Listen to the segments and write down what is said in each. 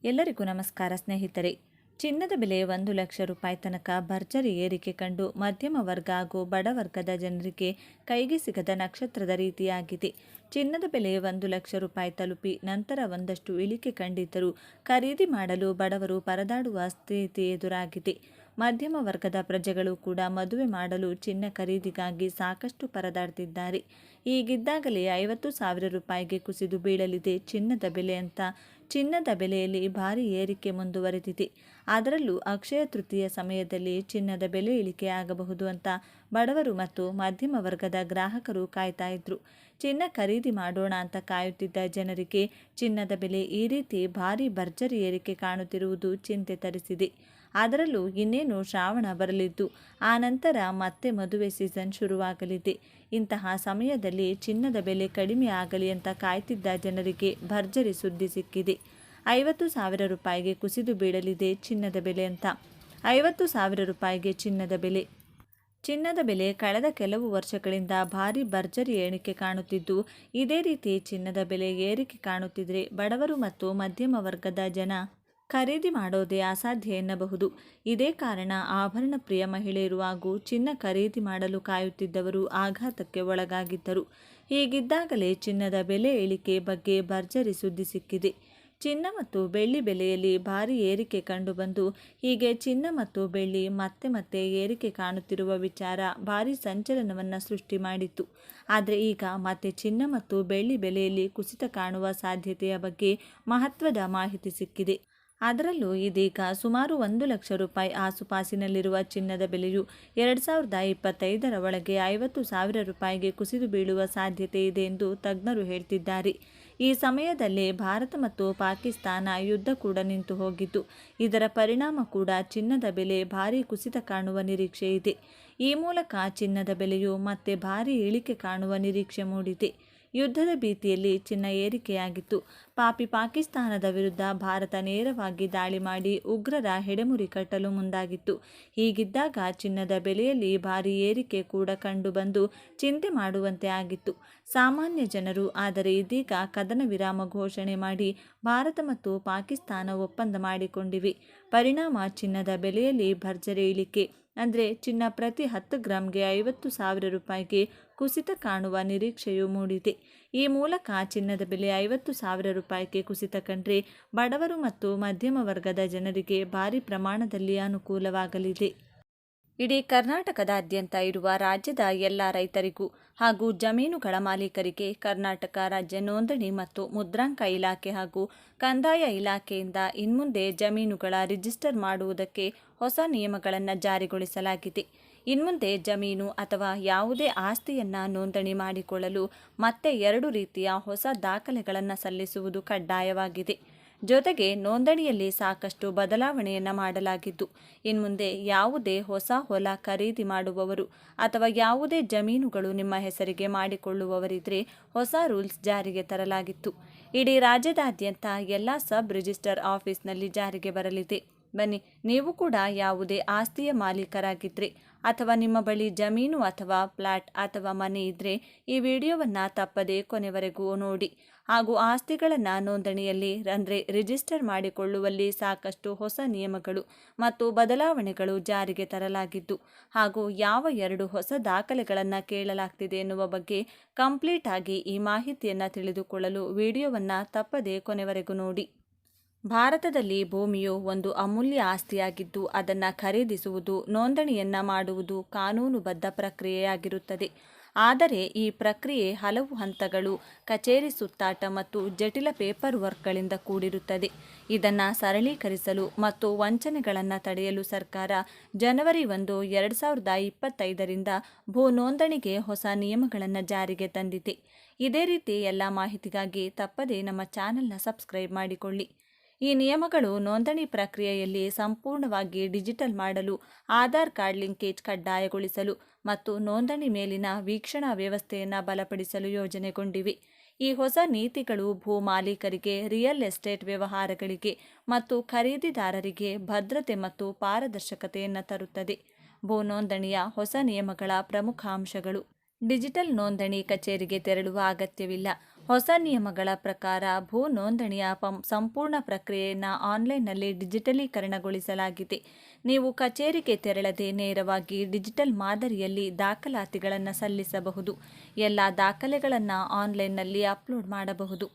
ಎಲ್ಲರಿಗೂ ನಮಸ್ಕಾರ ಸ್ನೇಹಿತರೆ. ಚಿನ್ನದ ಬೆಲೆ 1,00,000 ರೂಪಾಯಿ ತನಕ ಭರ್ಜರಿ ಏರಿಕೆ ಕಂಡು ಮಧ್ಯಮ ವರ್ಗ ಹಾಗೂ ಬಡವರ್ಗದ ಜನರಿಗೆ ಕೈಗೆ ಸಿಗದ ನಕ್ಷತ್ರದ ರೀತಿಯಾಗಿದೆ. ಚಿನ್ನದ ಬೆಲೆ 1,00,000 ರೂಪಾಯಿ ತಲುಪಿ ನಂತರ ಒಂದಷ್ಟು ಇಳಿಕೆ ಕಂಡಿದ್ದರೂ ಖರೀದಿ ಮಾಡಲು ಬಡವರು ಪರದಾಡುವ ಸ್ಥಿತಿ ಎದುರಾಗಿದೆ. ಮಧ್ಯಮ ವರ್ಗದ ಪ್ರಜೆಗಳು ಕೂಡ ಮದುವೆ ಮಾಡಲು ಚಿನ್ನ ಖರೀದಿಗಾಗಿ ಸಾಕಷ್ಟು ಪರದಾಡ್ತಿದ್ದಾರೆ. ಹೀಗಿದ್ದಾಗಲೇ 50,000 ರೂಪಾಯಿಗೆ ಕುಸಿದು ಬೀಳಲಿದೆ ಚಿನ್ನದ ಬೆಲೆ ಅಂತ ಚಿನ್ನದ ಬೆಲೆಯಲ್ಲಿ ಭಾರಿ ಏರಿಕೆ ಮುಂದುವರೆದಿದೆ. ಅದರಲ್ಲೂ ಅಕ್ಷಯ ತೃತೀಯ ಸಮಯದಲ್ಲಿ ಚಿನ್ನದ ಬೆಲೆ ಇಳಿಕೆ ಆಗಬಹುದು ಅಂತ ಬಡವರು ಮತ್ತು ಮಧ್ಯಮ ವರ್ಗದ ಗ್ರಾಹಕರು ಕಾಯ್ತಾ ಇದ್ರು. ಚಿನ್ನ ಖರೀದಿ ಮಾಡೋಣ ಅಂತ ಕಾಯುತ್ತಿದ್ದ ಜನರಿಗೆ ಚಿನ್ನದ ಬೆಲೆ ಈ ರೀತಿ ಭಾರಿ ಭರ್ಜರಿ ಏರಿಕೆ ಕಾಣುತ್ತಿರುವುದು ಚಿಂತೆ ತರಿಸಿದೆ. ಅದರಲ್ಲೂ ಇನ್ನೇನು ಶ್ರಾವಣ ಬರಲಿದ್ದು ಆ ನಂತರ ಮತ್ತೆ ಮದುವೆ ಸೀಸನ್ ಶುರುವಾಗಲಿದೆ. ಇಂತಹ ಸಮಯದಲ್ಲಿ ಚಿನ್ನದ ಬೆಲೆ ಕಡಿಮೆ ಆಗಲಿ ಅಂತ ಕಾಯ್ತಿದ್ದ ಜನರಿಗೆ ಭರ್ಜರಿ ಸುದ್ದಿ ಸಿಕ್ಕಿದೆ. 50,000 ರೂಪಾಯಿಗೆ ಕುಸಿದು ಬೀಳಲಿದೆ ಚಿನ್ನದ ಬೆಲೆ ಅಂತ. 50,000 ರೂಪಾಯಿಗೆ ಚಿನ್ನದ ಬೆಲೆ ಕಳೆದ ಕೆಲವು ವರ್ಷಗಳಿಂದ ಭಾರಿ ಭರ್ಜರಿ ಏರಿಕೆ ಕಾಣುತ್ತಿದ್ದು, ಇದೇ ರೀತಿ ಚಿನ್ನದ ಬೆಲೆ ಏರಿಕೆ ಕಾಣುತ್ತಿದ್ರೆ ಬಡವರು ಮತ್ತು ಮಧ್ಯಮ ವರ್ಗದ ಜನ ಖರೀದಿ ಮಾಡೋದೇ ಅಸಾಧ್ಯ ಎನ್ನಬಹುದು. ಇದೇ ಕಾರಣ ಆಭರಣ ಪ್ರಿಯ ಮಹಿಳೆಯರು ಹಾಗೂ ಚಿನ್ನ ಖರೀದಿ ಮಾಡಲು ಕಾಯುತ್ತಿದ್ದವರು ಆಘಾತಕ್ಕೆ ಒಳಗಾಗಿದ್ದರು. ಹೀಗಿದ್ದಾಗಲೇ ಚಿನ್ನದ ಬೆಲೆ ಇಳಿಕೆ ಬಗ್ಗೆ ಭರ್ಜರಿ ಸುದ್ದಿ ಸಿಕ್ಕಿದೆ. ಚಿನ್ನ ಮತ್ತು ಬೆಳ್ಳಿ ಬೆಲೆಯಲ್ಲಿ ಭಾರಿ ಏರಿಕೆ ಕಂಡುಬಂದು ಹೀಗೆ ಚಿನ್ನ ಮತ್ತು ಬೆಳ್ಳಿ ಮತ್ತೆ ಮತ್ತೆ ಏರಿಕೆ ಕಾಣುತ್ತಿರುವ ವಿಚಾರ ಭಾರಿ ಸಂಚಲನವನ್ನು ಸೃಷ್ಟಿ ಮಾಡಿತ್ತು. ಆದರೆ ಈಗ ಮತ್ತೆ ಚಿನ್ನ ಮತ್ತು ಬೆಳ್ಳಿ ಬೆಲೆಯಲ್ಲಿ ಕುಸಿತ ಕಾಣುವ ಸಾಧ್ಯತೆಯ ಬಗ್ಗೆ ಮಹತ್ವದ ಮಾಹಿತಿ ಸಿಕ್ಕಿದೆ. ಅದರಲ್ಲೂ ಇದೀಗ ಸುಮಾರು 1,00,000 ರೂಪಾಯಿ ಆಸುಪಾಸಿನಲ್ಲಿರುವ ಚಿನ್ನದ ಬೆಲೆಯು 2025ರ ಒಳಗೆ 50,000 ರೂಪಾಯಿಗೆ ಕುಸಿದು ಬೀಳುವ ಸಾಧ್ಯತೆ ಇದೆ ಎಂದು ತಜ್ಞರು ಹೇಳ್ತಿದ್ದಾರೆ. ಈ ಸಮಯದಲ್ಲೇ ಭಾರತ ಮತ್ತು ಪಾಕಿಸ್ತಾನ ಯುದ್ಧ ಕೂಡ ನಿಂತು ಹೋಗಿದ್ದು, ಇದರ ಪರಿಣಾಮ ಕೂಡ ಚಿನ್ನದ ಬೆಲೆ ಭಾರಿ ಕುಸಿತ ಕಾಣುವ ನಿರೀಕ್ಷೆ ಇದೆ. ಈ ಮೂಲಕ ಚಿನ್ನದ ಬೆಲೆಯು ಮತ್ತೆ ಭಾರಿ ಇಳಿಕೆ ಕಾಣುವ ನಿರೀಕ್ಷೆ ಮೂಡಿದೆ. ಯುದ್ಧದ ಭೀತಿಯಲ್ಲಿ ಚಿನ್ನ ಏರಿಕೆಯಾಗಿತ್ತು. ಪಾಕಿಸ್ತಾನದ ವಿರುದ್ಧ ಭಾರತ ನೇರವಾಗಿ ದಾಳಿ ಮಾಡಿ ಉಗ್ರರ ಹೆಡೆಮುರಿ ಕಟ್ಟಲು ಮುಂದಾಗಿತ್ತು. ಹೀಗಿದ್ದಾಗ ಚಿನ್ನದ ಬೆಲೆಯಲ್ಲಿ ಭಾರಿ ಏರಿಕೆ ಕೂಡ ಕಂಡುಬಂದು ಚಿಂತೆ ಮಾಡುವಂತೆ ಆಗಿತ್ತು ಸಾಮಾನ್ಯ ಜನರು. ಆದರೆ ಇದೀಗ ಕದನ ವಿರಾಮ ಘೋಷಣೆ ಮಾಡಿ ಭಾರತ ಮತ್ತು ಪಾಕಿಸ್ತಾನ ಒಪ್ಪಂದ ಮಾಡಿಕೊಂಡಿವೆ. ಪರಿಣಾಮ ಚಿನ್ನದ ಬೆಲೆಯಲ್ಲಿ ಭರ್ಜರಿ ಇಳಿಕೆ. ಅಂದರೆ ಚಿನ್ನ ಪ್ರತಿ 10 ಗ್ರಾಂಗೆ 50,000 ರೂಪಾಯಿಗೆ ಕುಸಿತ ಕಾಣುವ ನಿರೀಕ್ಷೆಯು ಮೂಡಿದೆ. ಈ ಮೂಲಕ ಚಿನ್ನದ ಬೆಲೆ 50,000 ರೂಪಾಯಿಗೆ ಕುಸಿತ ಕಂಡ್ರೆ ಬಡವರು ಮತ್ತು ಮಧ್ಯಮ ವರ್ಗದ ಜನರಿಗೆ ಭಾರಿ ಪ್ರಮಾಣದಲ್ಲಿ ಅನುಕೂಲವಾಗಲಿದೆ. ಇಡೀ ಕರ್ನಾಟಕದಾದ್ಯಂತ ಇರುವ ರಾಜ್ಯದ ಎಲ್ಲ ರೈತರಿಗೂ ಹಾಗೂ ಜಮೀನುಗಳ ಮಾಲೀಕರಿಗೆ ಕರ್ನಾಟಕ ರಾಜ್ಯ ನೋಂದಣಿ ಮತ್ತು ಮುದ್ರಾಂಕ ಇಲಾಖೆ ಹಾಗೂ ಕಂದಾಯ ಇಲಾಖೆಯಿಂದ ಇನ್ಮುಂದೆ ಜಮೀನುಗಳ ರಿಜಿಸ್ಟರ್ ಮಾಡುವುದಕ್ಕೆ ಹೊಸ ನಿಯಮಗಳನ್ನು ಜಾರಿಗೊಳಿಸಲಾಗಿದೆ. ಇನ್ಮುಂದೆ ಜಮೀನು ಅಥವಾ ಯಾವುದೇ ಆಸ್ತಿಯನ್ನು ನೋಂದಣಿ ಮಾಡಿಕೊಳ್ಳಲು ಮತ್ತೆ 2 ರೀತಿಯ ಹೊಸ ದಾಖಲೆಗಳನ್ನು ಸಲ್ಲಿಸುವುದು ಕಡ್ಡಾಯವಾಗಿದೆ. ಜೊತೆಗೆ ನೋಂದಣಿಯಲ್ಲಿ ಸಾಕಷ್ಟು ಬದಲಾವಣೆಯನ್ನು ಮಾಡಲಾಗಿದ್ದು, ಇನ್ಮುಂದೆ ಯಾವುದೇ ಹೊಸ ಹೊಲ ಖರೀದಿ ಮಾಡುವವರು ಅಥವಾ ಯಾವುದೇ ಜಮೀನುಗಳು ನಿಮ್ಮ ಹೆಸರಿಗೆ ಮಾಡಿಕೊಳ್ಳುವವರಿದ್ರೆ ಹೊಸ ರೂಲ್ಸ್ ಜಾರಿಗೆ ತರಲಾಗಿತ್ತು. ಇಡೀ ರಾಜ್ಯದಾದ್ಯಂತ ಎಲ್ಲ ಸಬ್ ರಿಜಿಸ್ಟರ್ ಆಫೀಸ್ನಲ್ಲಿ ಜಾರಿಗೆ ಬರಲಿದೆ. ಬನ್ನಿ, ನೀವು ಕೂಡ ಯಾವುದೇ ಆಸ್ತಿಯ ಮಾಲೀಕರಾಗಿದ್ದರೆ ಅಥವಾ ನಿಮ್ಮ ಬಳಿ ಜಮೀನು ಅಥವಾ ಫ್ಲಾಟ್ ಅಥವಾ ಮನೆ ಇದ್ದರೆ ಈ ವಿಡಿಯೋವನ್ನು ತಪ್ಪದೇ ಕೊನೆವರೆಗೂ ನೋಡಿ. ಹಾಗೂ ಆಸ್ತಿಗಳನ್ನು ನೋಂದಣಿಯಲ್ಲಿ ಅಂದರೆ ರಿಜಿಸ್ಟರ್ ಮಾಡಿಕೊಳ್ಳುವಲ್ಲಿ ಸಾಕಷ್ಟು ಹೊಸ ನಿಯಮಗಳು ಮತ್ತು ಬದಲಾವಣೆಗಳು ಜಾರಿಗೆ ತರಲಾಗಿದ್ದು, ಹಾಗೂ ಯಾವ 2 ಹೊಸ ದಾಖಲೆಗಳನ್ನು ಕೇಳಲಾಗ್ತಿದೆ ಎನ್ನುವ ಬಗ್ಗೆ ಕಂಪ್ಲೀಟ್ ಆಗಿ ಈ ಮಾಹಿತಿಯನ್ನು ತಿಳಿದುಕೊಳ್ಳಲು ವಿಡಿಯೋವನ್ನು ತಪ್ಪದೇ ಕೊನೆವರೆಗೂ ನೋಡಿ. ಭಾರತದಲ್ಲಿ ಭೂಮಿಯು ಒಂದು ಅಮೂಲ್ಯ ಆಸ್ತಿಯಾಗಿದ್ದು, ಅದನ್ನು ಖರೀದಿಸುವುದು, ನೋಂದಣಿಯನ್ನು ಮಾಡುವುದು ಕಾನೂನುಬದ್ಧ ಪ್ರಕ್ರಿಯೆಯಾಗಿರುತ್ತದೆ. ಆದರೆ ಈ ಪ್ರಕ್ರಿಯೆ ಹಲವು ಹಂತಗಳು, ಕಚೇರಿ ಸುತ್ತಾಟ ಮತ್ತು ಜಟಿಲ ಪೇಪರ್ ವರ್ಕ್ಗಳಿಂದ ಕೂಡಿರುತ್ತದೆ. ಇದನ್ನು ಸರಳೀಕರಿಸಲು ಮತ್ತು ವಂಚನೆಗಳನ್ನು ತಡೆಯಲು ಸರ್ಕಾರ ಜನವರಿ 1, 2025ರಿಂದ ಭೂ ನೋಂದಣಿಗೆ ಹೊಸ ನಿಯಮಗಳನ್ನು ಜಾರಿಗೆ ತಂದಿದೆ. ಇದೇ ರೀತಿ ಎಲ್ಲ ಮಾಹಿತಿಗಾಗಿ ತಪ್ಪದೇ ನಮ್ಮ ಚಾನೆಲ್ನ ಸಬ್ಸ್ಕ್ರೈಬ್ ಮಾಡಿಕೊಳ್ಳಿ. ಈ ನಿಯಮಗಳು ನೋಂದಣಿ ಪ್ರಕ್ರಿಯೆಯಲ್ಲಿ ಸಂಪೂರ್ಣವಾಗಿ ಡಿಜಿಟಲ್ ಮಾಡಲು, ಆಧಾರ್ ಕಾರ್ಡ್ ಲಿಂಕೇಜ್ ಕಡ್ಡಾಯಗೊಳಿಸಲು ಮತ್ತು ನೋಂದಣಿ ಮೇಲಿನ ವೀಕ್ಷಣಾ ವ್ಯವಸ್ಥೆಯನ್ನು ಬಲಪಡಿಸಲು ಯೋಜನೆಗೊಂಡಿವೆ. ಈ ಹೊಸ ನೀತಿಗಳು ಭೂ ಮಾಲೀಕರಿಗೆ, ರಿಯಲ್ ಎಸ್ಟೇಟ್ ವ್ಯವಹಾರಗಳಿಗೆ ಮತ್ತು ಖರೀದಿದಾರರಿಗೆ ಭದ್ರತೆ ಮತ್ತು ಪಾರದರ್ಶಕತೆಯನ್ನು ತರುತ್ತದೆ. ಭೂ ನೋಂದಣಿಯ ಹೊಸ ನಿಯಮಗಳ ಪ್ರಮುಖ ಅಂಶಗಳು: ಡಿಜಿಟಲ್ ನೋಂದಣಿ ಕಚೇರಿಗೆ ತೆರಳುವ ಅಗತ್ಯವಿಲ್ಲ. ಹೊಸ ನಿಯಮಗಳ ಪ್ರಕಾರ ಭೂ ನೋಂದಣಿಯ ಸಂಪೂರ್ಣ ಪ್ರಕ್ರಿಯೆಯನ್ನು ಆನ್ಲೈನ್ನಲ್ಲಿ ಡಿಜಿಟಲೀಕರಣಗೊಳಿಸಲಾಗಿದೆ. ನೀವು ಕಚೇರಿಗೆ ತೆರಳದೆ ನೇರವಾಗಿ ಡಿಜಿಟಲ್ ಮಾದರಿಯಲ್ಲಿ ದಾಖಲಾತಿಗಳನ್ನು ಸಲ್ಲಿಸಬಹುದು. ಎಲ್ಲ ದಾಖಲೆಗಳನ್ನು ಆನ್ಲೈನ್ನಲ್ಲಿ ಅಪ್ಲೋಡ್ ಮಾಡಬಹುದು.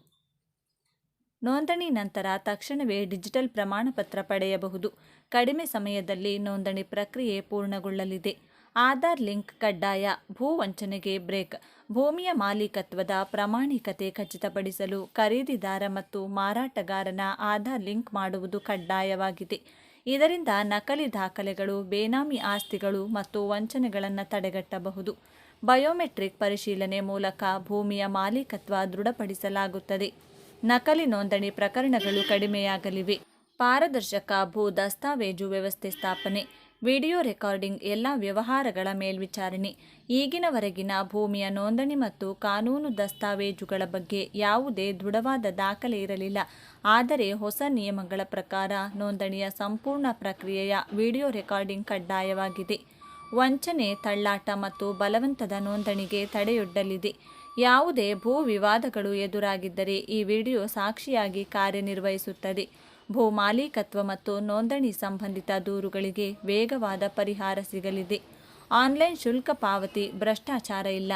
ನೋಂದಣಿ ನಂತರ ತಕ್ಷಣವೇ ಡಿಜಿಟಲ್ ಪ್ರಮಾಣಪತ್ರ ಪಡೆಯಬಹುದು. ಕಡಿಮೆ ಸಮಯದಲ್ಲಿ ನೋಂದಣಿ ಪ್ರಕ್ರಿಯೆ ಪೂರ್ಣಗೊಳ್ಳಲಿದೆ. ಆಧಾರ್ ಲಿಂಕ್ ಕಡ್ಡಾಯ, ಭೂ ವಂಚನೆಗೆ ಬ್ರೇಕ್. ಭೂಮಿಯ ಮಾಲೀಕತ್ವದ ಪ್ರಾಮಾಣಿಕತೆ ಖಚಿತಪಡಿಸಲು ಖರೀದಿದಾರ ಮತ್ತು ಮಾರಾಟಗಾರನ ಆಧಾರ್ ಲಿಂಕ್ ಮಾಡುವುದು ಕಡ್ಡಾಯವಾಗಿದೆ. ಇದರಿಂದ ನಕಲಿ ದಾಖಲೆಗಳು, ಬೇನಾಮಿ ಆಸ್ತಿಗಳು ಮತ್ತು ವಂಚನೆಗಳನ್ನು ತಡೆಗಟ್ಟಬಹುದು. ಬಯೋಮೆಟ್ರಿಕ್ ಪರಿಶೀಲನೆ ಮೂಲಕ ಭೂಮಿಯ ಮಾಲೀಕತ್ವ ದೃಢಪಡಿಸಲಾಗುತ್ತದೆ. ನಕಲಿ ನೋಂದಣಿ ಪ್ರಕರಣಗಳು ಕಡಿಮೆಯಾಗಲಿವೆ. ಪಾರದರ್ಶಕ ಭೂ ದಸ್ತಾವೇಜು ವ್ಯವಸ್ಥೆ ಸ್ಥಾಪನೆ. ವಿಡಿಯೋ ರೆಕಾರ್ಡಿಂಗ್ ಎಲ್ಲ ವ್ಯವಹಾರಗಳ ಮೇಲ್ವಿಚಾರಣೆ. ಈಗಿನವರೆಗಿನ ಭೂಮಿಯ ನೋಂದಣಿ ಮತ್ತು ಕಾನೂನು ದಸ್ತಾವೇಜುಗಳ ಬಗ್ಗೆ ಯಾವುದೇ ದೃಢವಾದ ದಾಖಲೆ ಇರಲಿಲ್ಲ. ಆದರೆ ಹೊಸ ನಿಯಮಗಳ ಪ್ರಕಾರ ನೋಂದಣಿಯ ಸಂಪೂರ್ಣ ಪ್ರಕ್ರಿಯೆಯ ವಿಡಿಯೋ ರೆಕಾರ್ಡಿಂಗ್ ಕಡ್ಡಾಯವಾಗಿದೆ. ವಂಚನೆ, ತಳ್ಳಾಟ ಮತ್ತು ಬಲವಂತದ ನೋಂದಣಿಗೆ ತಡೆಯೊಡ್ಡಲಿದೆ. ಯಾವುದೇ ಭೂ ವಿವಾದಗಳು ಎದುರಾಗಿದ್ದರೆ ಈ ವಿಡಿಯೋ ಸಾಕ್ಷಿಯಾಗಿ ಕಾರ್ಯನಿರ್ವಹಿಸುತ್ತದೆ. ಭೂ ಮಾಲೀಕತ್ವ ಮತ್ತು ನೋಂದಣಿ ಸಂಬಂಧಿತ ದೂರುಗಳಿಗೆ ವೇಗವಾದ ಪರಿಹಾರ ಸಿಗಲಿದೆ. ಆನ್ಲೈನ್ ಶುಲ್ಕ ಪಾವತಿ, ಭ್ರಷ್ಟಾಚಾರ ಇಲ್ಲ.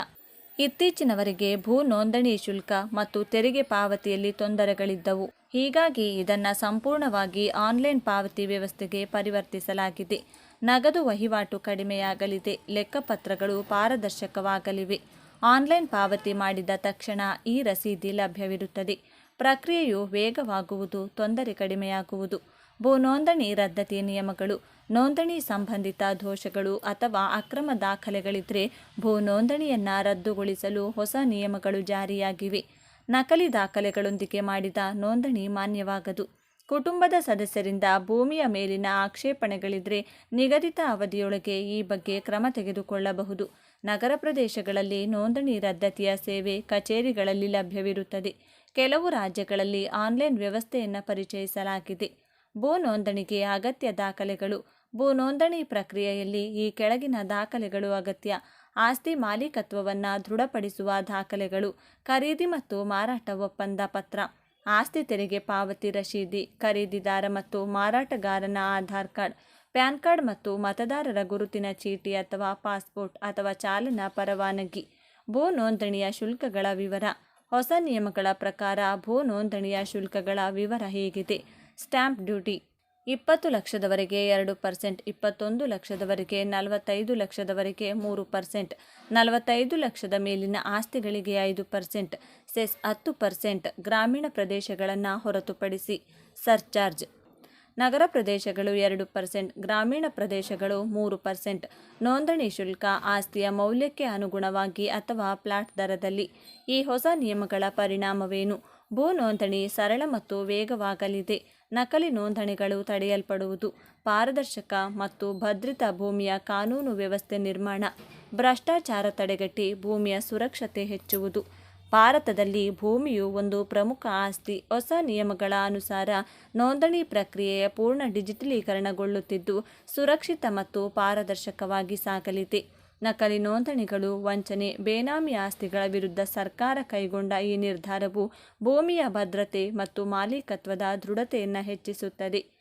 ಇತ್ತೀಚಿನವರೆಗೆ ಭೂ ನೋಂದಣಿ ಶುಲ್ಕ ಮತ್ತು ತೆರಿಗೆ ಪಾವತಿಯಲ್ಲಿ ತೊಂದರೆಗಳಿದ್ದವು. ಹೀಗಾಗಿ ಇದನ್ನು ಸಂಪೂರ್ಣವಾಗಿ ಆನ್ಲೈನ್ ಪಾವತಿ ವ್ಯವಸ್ಥೆಗೆ ಪರಿವರ್ತಿಸಲಾಗಿದೆ. ನಗದು ವಹಿವಾಟು ಕಡಿಮೆಯಾಗಲಿದೆ. ಲೆಕ್ಕಪತ್ರಗಳು ಪಾರದರ್ಶಕವಾಗಲಿವೆ. ಆನ್ಲೈನ್ ಪಾವತಿ ಮಾಡಿದ ತಕ್ಷಣ ಈ ರಸೀದಿ ಲಭ್ಯವಿರುತ್ತದೆ. ಪ್ರಕ್ರಿಯೆಯು ವೇಗವಾಗುವುದು, ತೊಂದರೆ ಕಡಿಮೆಯಾಗುವುದು. ಭೂ ನೋಂದಣಿ ರದ್ದತಿ ನಿಯಮಗಳು. ನೋಂದಣಿ ಸಂಬಂಧಿತ ದೋಷಗಳು ಅಥವಾ ಅಕ್ರಮ ದಾಖಲೆಗಳಿದ್ದರೆ ಭೂ ನೋಂದಣಿಯನ್ನು ರದ್ದುಗೊಳಿಸಲು ಹೊಸ ನಿಯಮಗಳು ಜಾರಿಯಾಗಿವೆ. ನಕಲಿ ದಾಖಲೆಗಳೊಂದಿಗೆ ಮಾಡಿದ ನೋಂದಣಿ ಮಾನ್ಯವಾಗದು. ಕುಟುಂಬದ ಸದಸ್ಯರಿಂದ ಭೂಮಿಯ ಮೇಲಿನ ಆಕ್ಷೇಪಣೆಗಳಿದ್ದರೆ ನಿಗದಿತ ಅವಧಿಯೊಳಗೆ ಈ ಬಗ್ಗೆ ಕ್ರಮ ತೆಗೆದುಕೊಳ್ಳಬಹುದು. ನಗರ ಪ್ರದೇಶಗಳಲ್ಲಿ ನೋಂದಣಿ ರದ್ದತಿಯ ಸೇವೆ ಕಚೇರಿಗಳಲ್ಲಿ ಲಭ್ಯವಿರುತ್ತದೆ. ಕೆಲವು ರಾಜ್ಯಗಳಲ್ಲಿ ಆನ್ಲೈನ್ ವ್ಯವಸ್ಥೆಯನ್ನು ಪರಿಚಯಿಸಲಾಗಿದೆ. ಭೂ ನೋಂದಣಿಗೆ ಅಗತ್ಯ ದಾಖಲೆಗಳು. ಭೂ ನೋಂದಣಿ ಪ್ರಕ್ರಿಯೆಯಲ್ಲಿ ಈ ಕೆಳಗಿನ ದಾಖಲೆಗಳು ಅಗತ್ಯ. ಆಸ್ತಿ ಮಾಲೀಕತ್ವವನ್ನು ದೃಢಪಡಿಸುವ ದಾಖಲೆಗಳು. ಖರೀದಿ ಮತ್ತು ಮಾರಾಟ ಒಪ್ಪಂದ ಪತ್ರ, ಆಸ್ತಿ ತೆರಿಗೆ ಪಾವತಿ ರಶೀದಿ, ಖರೀದಿದಾರ ಮತ್ತು ಮಾರಾಟಗಾರನ ಆಧಾರ್ ಕಾರ್ಡ್, ಪ್ಯಾನ್ ಕಾರ್ಡ್ ಮತ್ತು ಮತದಾರರ ಗುರುತಿನ ಚೀಟಿ ಅಥವಾ ಪಾಸ್ಪೋರ್ಟ್ ಅಥವಾ ಚಾಲನಾ ಪರವಾನಗಿ. ಭೂ ನೋಂದಣಿಯ ಶುಲ್ಕಗಳ ವಿವರ. ಹೊಸ ನಿಯಮಗಳ ಪ್ರಕಾರ ಭೂ ನೋಂದಣಿಯ ಶುಲ್ಕಗಳ ವಿವರ ಹೀಗಿದೆ. ಸ್ಟ್ಯಾಂಪ್ ಡ್ಯೂಟಿ 20 ಲಕ್ಷದವರೆಗೆ 2%, 21 ಲಕ್ಷದವರೆಗೆ 45 ಲಕ್ಷದವರೆಗೆ 3%, 45 ಲಕ್ಷದ ಮೇಲಿನ ಆಸ್ತಿಗಳಿಗೆ 5%, ಸೆಸ್ 10%, ಗ್ರಾಮೀಣ ಪ್ರದೇಶಗಳನ್ನು ಹೊರತುಪಡಿಸಿ. ಸರ್ಚಾರ್ಜ್. ನಗರ ಪ್ರದೇಶಗಳು 2%, ಗ್ರಾಮೀಣ ಪ್ರದೇಶಗಳು 3%. ನೋಂದಣಿ ಶುಲ್ಕ ಆಸ್ತಿಯ ಮೌಲ್ಯಕ್ಕೆ ಅನುಗುಣವಾಗಿ ಅಥವಾ ಪ್ಲಾಟ್ ದರದಲ್ಲಿ. ಈ ಹೊಸ ನಿಯಮಗಳ ಪರಿಣಾಮವೇನು? ಭೂ ನೋಂದಣಿ ಸರಳ ಮತ್ತು ವೇಗವಾಗಲಿದೆ. ನಕಲಿ ನೋಂದಣಿಗಳು ತಡೆಯಲ್ಪಡುವುದು. ಪಾರದರ್ಶಕ ಮತ್ತು ಭದ್ರಿತ ಭೂಮಿಯ ಕಾನೂನು ವ್ಯವಸ್ಥೆ ನಿರ್ಮಾಣ. ಭ್ರಷ್ಟಾಚಾರ ತಡೆಗಟ್ಟಿ ಭೂಮಿಯ ಸುರಕ್ಷತೆ ಹೆಚ್ಚುವುದು. ಭಾರತದಲ್ಲಿ ಭೂಮಿಯು ಒಂದು ಪ್ರಮುಖ ಆಸ್ತಿ. ಹೊಸ ನಿಯಮಗಳ ಅನುಸಾರ ನೋಂದಣಿ ಪ್ರಕ್ರಿಯೆಯ ಪೂರ್ಣ ಡಿಜಿಟಲೀಕರಣಗೊಳ್ಳುತ್ತಿದ್ದು ಸುರಕ್ಷಿತ ಮತ್ತು ಪಾರದರ್ಶಕವಾಗಿ ಸಾಗಲಿದೆ. ನಕಲಿ ನೋಂದಣಿಗಳು, ವಂಚನೆ, ಬೇನಾಮಿ ಆಸ್ತಿಗಳ ವಿರುದ್ಧ ಸರ್ಕಾರ ಕೈಗೊಂಡ ಈ ನಿರ್ಧಾರವು ಭೂಮಿಯ ಭದ್ರತೆ ಮತ್ತು ಮಾಲೀಕತ್ವದ ದೃಢತೆಯನ್ನು ಹೆಚ್ಚಿಸುತ್ತದೆ.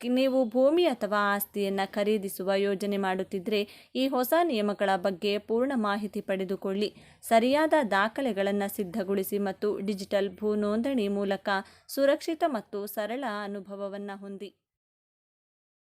ನೀವು ಭೂಮಿ ಅಥವಾ ಆಸ್ತಿಯನ್ನು ಖರೀದಿಸುವ ಯೋಜನೆ ಮಾಡುತ್ತಿದ್ದರೆ ಈ ಹೊಸ ನಿಯಮಗಳ ಬಗ್ಗೆ ಪೂರ್ಣ ಮಾಹಿತಿ ಪಡೆದುಕೊಳ್ಳಿ. ಸರಿಯಾದ ದಾಖಲೆಗಳನ್ನು ಸಿದ್ಧಗೊಳಿಸಿ ಮತ್ತು ಡಿಜಿಟಲ್ ಭೂ ನೋಂದಣಿ ಮೂಲಕ ಸುರಕ್ಷಿತ ಮತ್ತು ಸರಳ ಅನುಭವವನ್ನು ಹೊಂದಿ.